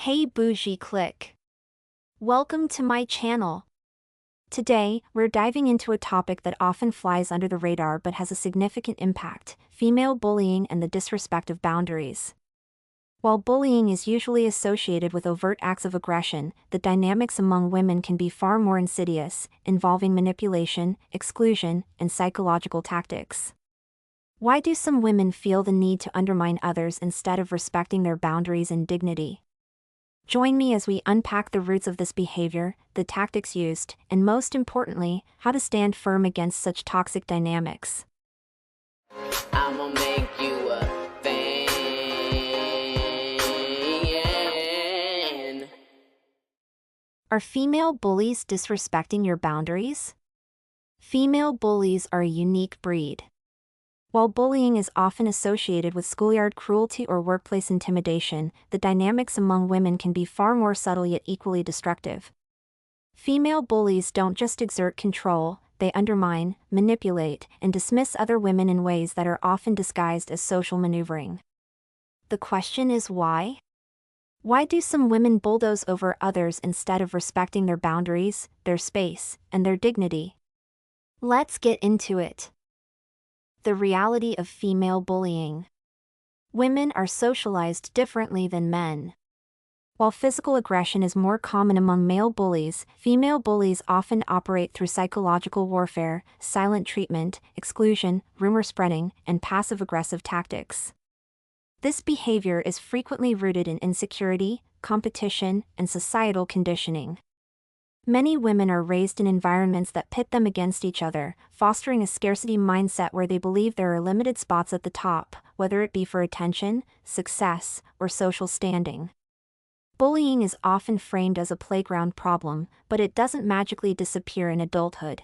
Hey Bougie click. Welcome to my channel. Today, we're diving into a topic that often flies under the radar but has a significant impact: female bullying and the disrespect of boundaries. While bullying is usually associated with overt acts of aggression, the dynamics among women can be far more insidious, involving manipulation, exclusion, and psychological tactics. Why do some women feel the need to undermine others instead of respecting their boundaries and dignity? Join me as we unpack the roots of this behavior, the tactics used, and most importantly, how to stand firm against such toxic dynamics. I'ma make you a fan. Are female bullies disrespecting your boundaries? Female bullies are a unique breed. While bullying is often associated with schoolyard cruelty or workplace intimidation, the dynamics among women can be far more subtle yet equally destructive. Female bullies don't just exert control, they undermine, manipulate, and dismiss other women in ways that are often disguised as social maneuvering. The question is why? Why do some women bulldoze over others instead of respecting their boundaries, their space, and their dignity? Let's get into it. The reality of female bullying. Women are socialized differently than men. While physical aggression is more common among male bullies, female bullies often operate through psychological warfare, silent treatment, exclusion, rumor spreading, and passive-aggressive tactics. This behavior is frequently rooted in insecurity, competition, and societal conditioning. Many women are raised in environments that pit them against each other, fostering a scarcity mindset where they believe there are limited spots at the top, whether it be for attention, success, or social standing. Bullying is often framed as a playground problem, but it doesn't magically disappear in adulthood.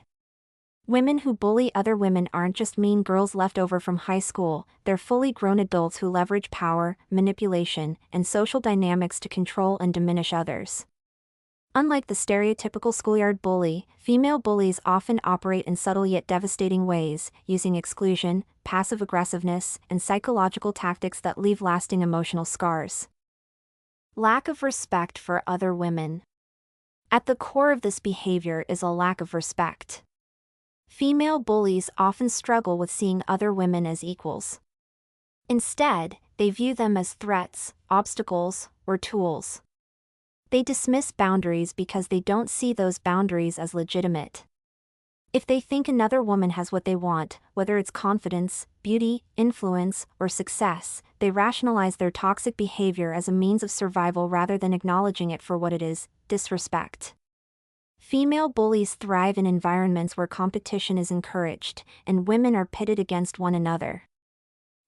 Women who bully other women aren't just mean girls left over from high school, they're fully grown adults who leverage power, manipulation, and social dynamics to control and diminish others. Unlike the stereotypical schoolyard bully, female bullies often operate in subtle yet devastating ways, using exclusion, passive aggressiveness, and psychological tactics that leave lasting emotional scars. Lack of respect for other women. At the core of this behavior is a lack of respect. Female bullies often struggle with seeing other women as equals. Instead, they view them as threats, obstacles, or tools. They dismiss boundaries because they don't see those boundaries as legitimate. If they think another woman has what they want, whether it's confidence, beauty, influence, or success, they rationalize their toxic behavior as a means of survival rather than acknowledging it for what it is: disrespect. Female bullies thrive in environments where competition is encouraged, and women are pitted against one another.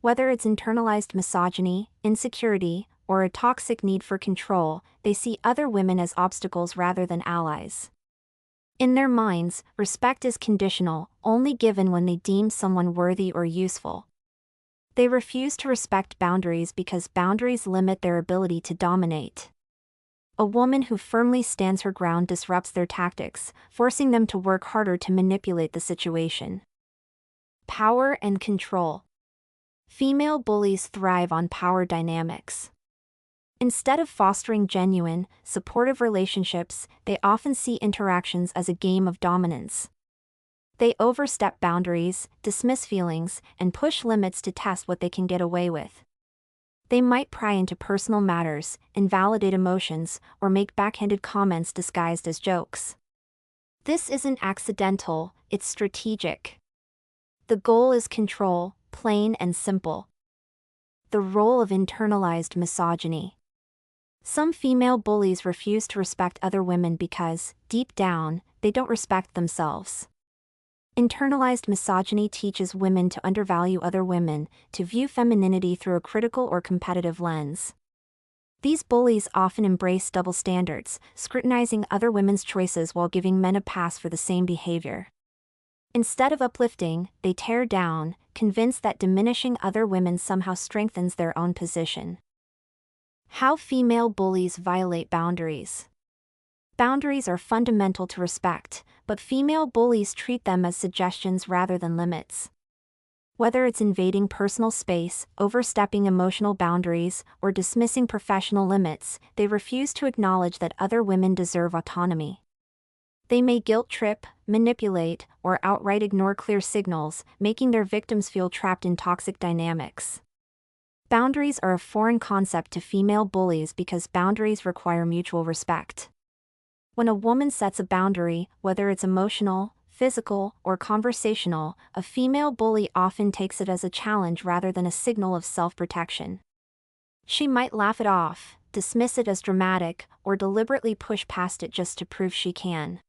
Whether it's internalized misogyny, insecurity, or a toxic need for control, they see other women as obstacles rather than allies. In their minds, respect is conditional, only given when they deem someone worthy or useful. They refuse to respect boundaries because boundaries limit their ability to dominate. A woman who firmly stands her ground disrupts their tactics, forcing them to work harder to manipulate the situation. Power and control. Female bullies thrive on power dynamics. Instead of fostering genuine, supportive relationships, they often see interactions as a game of dominance. They overstep boundaries, dismiss feelings, and push limits to test what they can get away with. They might pry into personal matters, invalidate emotions, or make backhanded comments disguised as jokes. This isn't accidental, it's strategic. The goal is control, plain and simple. The role of internalized misogyny. Some female bullies refuse to respect other women because, deep down, they don't respect themselves. Internalized misogyny teaches women to undervalue other women, to view femininity through a critical or competitive lens. These bullies often embrace double standards, scrutinizing other women's choices while giving men a pass for the same behavior. Instead of uplifting, they tear down, convinced that diminishing other women somehow strengthens their own position. How female bullies violate boundaries. Boundaries are fundamental to respect, but female bullies treat them as suggestions rather than limits. Whether it's invading personal space, overstepping emotional boundaries, or dismissing professional limits, they refuse to acknowledge that other women deserve autonomy. They may guilt trip, manipulate, or outright ignore clear signals, making their victims feel trapped in toxic dynamics. Boundaries are a foreign concept to female bullies because boundaries require mutual respect. When a woman sets a boundary, whether it's emotional, physical, or conversational, a female bully often takes it as a challenge rather than a signal of self-protection. She might laugh it off, dismiss it as dramatic, or deliberately push past it just to prove she can.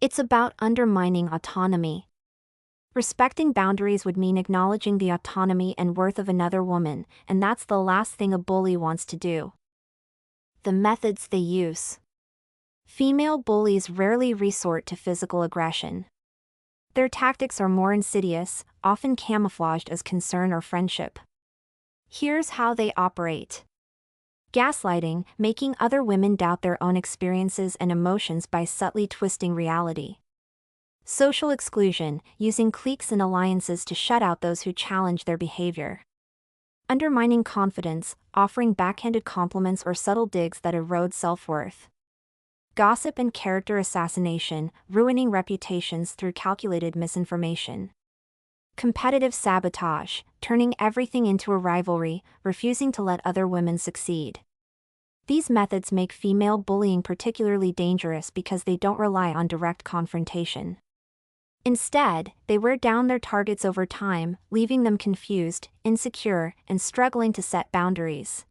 It's about undermining autonomy. Respecting boundaries would mean acknowledging the autonomy and worth of another woman, and that's the last thing a bully wants to do. The methods they use. Female bullies rarely resort to physical aggression. Their tactics are more insidious, often camouflaged as concern or friendship. Here's how they operate. Gaslighting, making other women doubt their own experiences and emotions by subtly twisting reality. Social exclusion, using cliques and alliances to shut out those who challenge their behavior. Undermining confidence, offering backhanded compliments or subtle digs that erode self-worth. Gossip and character assassination, ruining reputations through calculated misinformation. Competitive sabotage, turning everything into a rivalry, refusing to let other women succeed. These methods make female bullying particularly dangerous because they don't rely on direct confrontation. Instead, they wear down their targets over time, leaving them confused, insecure, and struggling to set boundaries.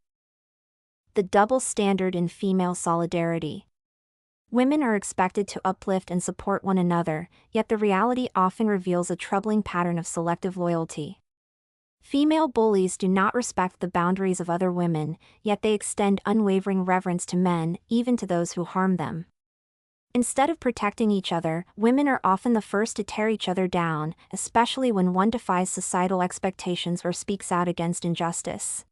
The double standard in female solidarity. Women are expected to uplift and support one another, yet the reality often reveals a troubling pattern of selective loyalty. Female bullies do not respect the boundaries of other women, yet they extend unwavering reverence to men, even to those who harm them. Instead of protecting each other, women are often the first to tear each other down, especially when one defies societal expectations or speaks out against injustice.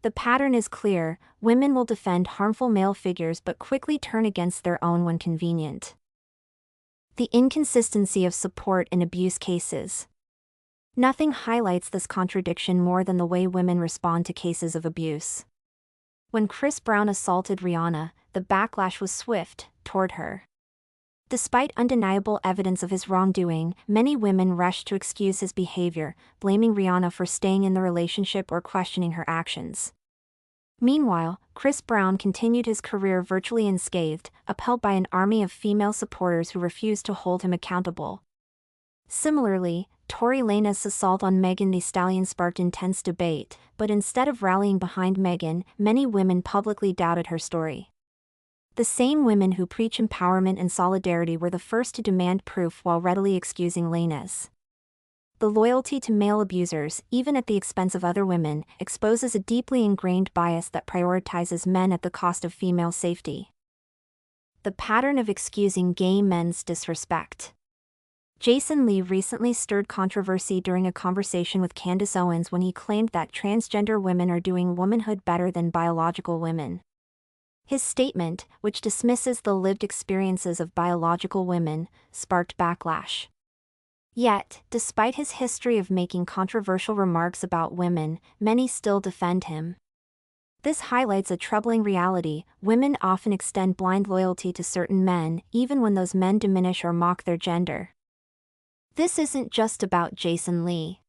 The pattern is clear: women will defend harmful male figures but quickly turn against their own when convenient. The inconsistency of support in abuse cases. Nothing highlights this contradiction more than the way women respond to cases of abuse. When Chris Brown assaulted Rihanna, the backlash was swift toward her. Despite undeniable evidence of his wrongdoing, many women rushed to excuse his behavior, blaming Rihanna for staying in the relationship or questioning her actions. Meanwhile, Chris Brown continued his career virtually unscathed, upheld by an army of female supporters who refused to hold him accountable. Similarly, Tory Lanez's assault on Megan Thee Stallion sparked intense debate, but instead of rallying behind Megan, many women publicly doubted her story. The same women who preach empowerment and solidarity were the first to demand proof while readily excusing Lanez. The loyalty to male abusers, even at the expense of other women, exposes a deeply ingrained bias that prioritizes men at the cost of female safety. The pattern of excusing gay men's disrespect. Jason Lee recently stirred controversy during a conversation with Candace Owens when he claimed that transgender women are doing womanhood better than biological women. His statement, which dismisses the lived experiences of biological women, sparked backlash. Yet, despite his history of making controversial remarks about women, many still defend him. This highlights a troubling reality: women often extend blind loyalty to certain men, even when those men diminish or mock their gender. This isn't just about Jason Lee.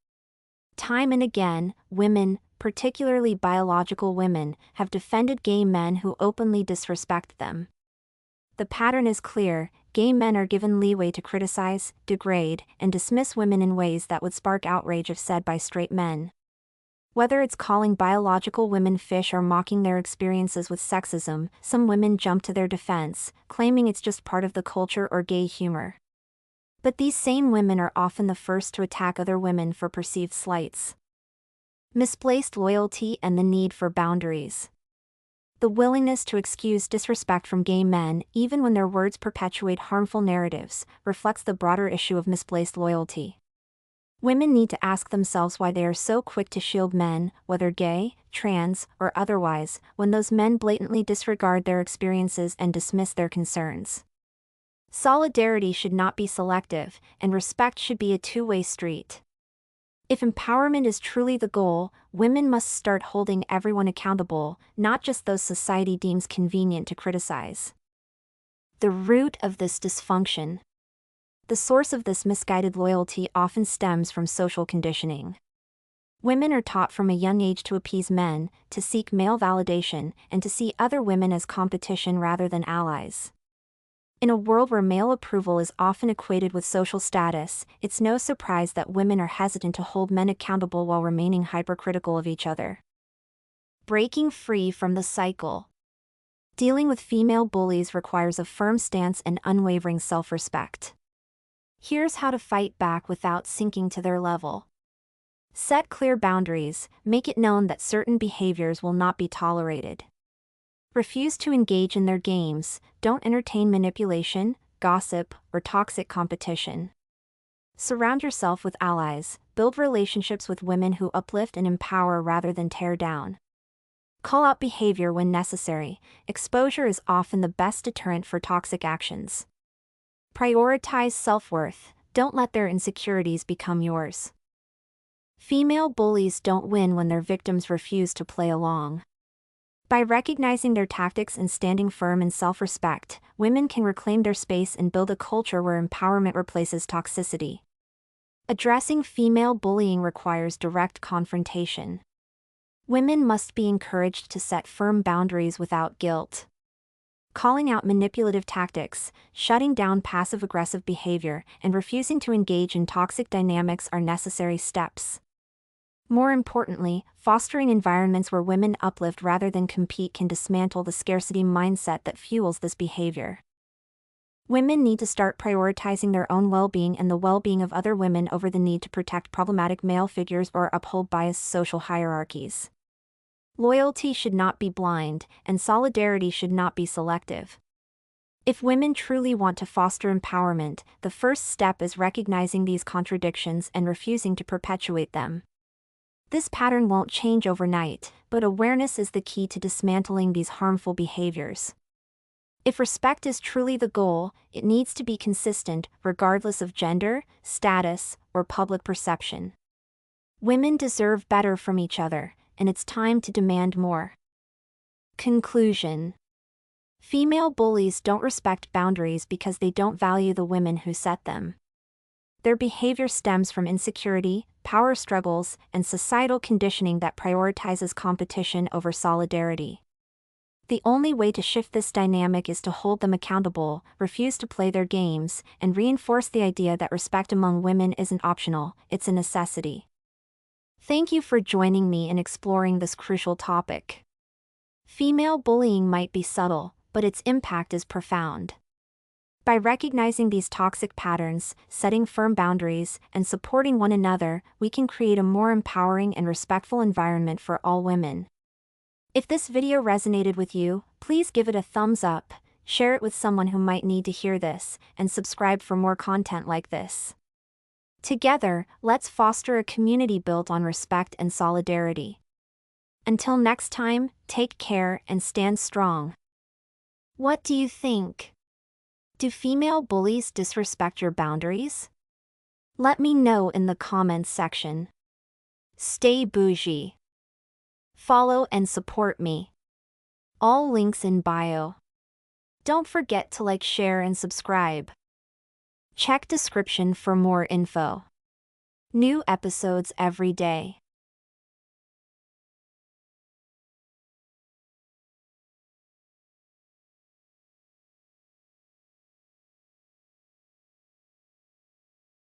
Time and again, women, particularly biological women, have defended gay men who openly disrespect them. The pattern is clear: gay men are given leeway to criticize, degrade, and dismiss women in ways that would spark outrage if said by straight men. Whether it's calling biological women fish or mocking their experiences with sexism, some women jump to their defense, claiming it's just part of the culture or gay humor. But these same women are often the first to attack other women for perceived slights. Misplaced loyalty and the need for boundaries. The willingness to excuse disrespect from gay men, even when their words perpetuate harmful narratives, reflects the broader issue of misplaced loyalty. Women need to ask themselves why they are so quick to shield men, whether gay, trans, or otherwise, when those men blatantly disregard their experiences and dismiss their concerns. Solidarity should not be selective, and respect should be a two-way street. If empowerment is truly the goal, women must start holding everyone accountable, not just those society deems convenient to criticize. The root of this dysfunction. The source of this misguided loyalty often stems from social conditioning. Women are taught from a young age to appease men, to seek male validation, and to see other women as competition rather than allies. In a world where male approval is often equated with social status, it's no surprise that women are hesitant to hold men accountable while remaining hypercritical of each other. Breaking free from the cycle. Dealing with female bullies requires a firm stance and unwavering self-respect. Here's how to fight back without sinking to their level. Set clear boundaries, make it known that certain behaviors will not be tolerated. Refuse to engage in their games, don't entertain manipulation, gossip, or toxic competition. Surround yourself with allies, build relationships with women who uplift and empower rather than tear down. Call out behavior when necessary, exposure is often the best deterrent for toxic actions. Prioritize self-worth, don't let their insecurities become yours. Female bullies don't win when their victims refuse to play along. By recognizing their tactics and standing firm in self-respect, women can reclaim their space and build a culture where empowerment replaces toxicity. Addressing female bullying requires direct confrontation. Women must be encouraged to set firm boundaries without guilt. Calling out manipulative tactics, shutting down passive-aggressive behavior, and refusing to engage in toxic dynamics are necessary steps. More importantly, fostering environments where women uplift rather than compete can dismantle the scarcity mindset that fuels this behavior. Women need to start prioritizing their own well-being and the well-being of other women over the need to protect problematic male figures or uphold biased social hierarchies. Loyalty should not be blind, and solidarity should not be selective. If women truly want to foster empowerment, the first step is recognizing these contradictions and refusing to perpetuate them. This pattern won't change overnight, but awareness is the key to dismantling these harmful behaviors. If respect is truly the goal, it needs to be consistent, regardless of gender, status, or public perception. Women deserve better from each other, and it's time to demand more. Conclusion. Female bullies don't respect boundaries because they don't value the women who set them. Their behavior stems from insecurity, power struggles, and societal conditioning that prioritizes competition over solidarity. The only way to shift this dynamic is to hold them accountable, refuse to play their games, and reinforce the idea that respect among women isn't optional, it's a necessity. Thank you for joining me in exploring this crucial topic. Female bullying might be subtle, but its impact is profound. By recognizing these toxic patterns, setting firm boundaries, and supporting one another, we can create a more empowering and respectful environment for all women. If this video resonated with you, please give it a thumbs up, share it with someone who might need to hear this, and subscribe for more content like this. Together, let's foster a community built on respect and solidarity. Until next time, take care and stand strong. What do you think? Do female bullies disrespect your boundaries? Let me know in the comments section. Stay bougie. Follow and support me. All links in bio. Don't forget to like, share, and subscribe. Check description for more info. New episodes every day.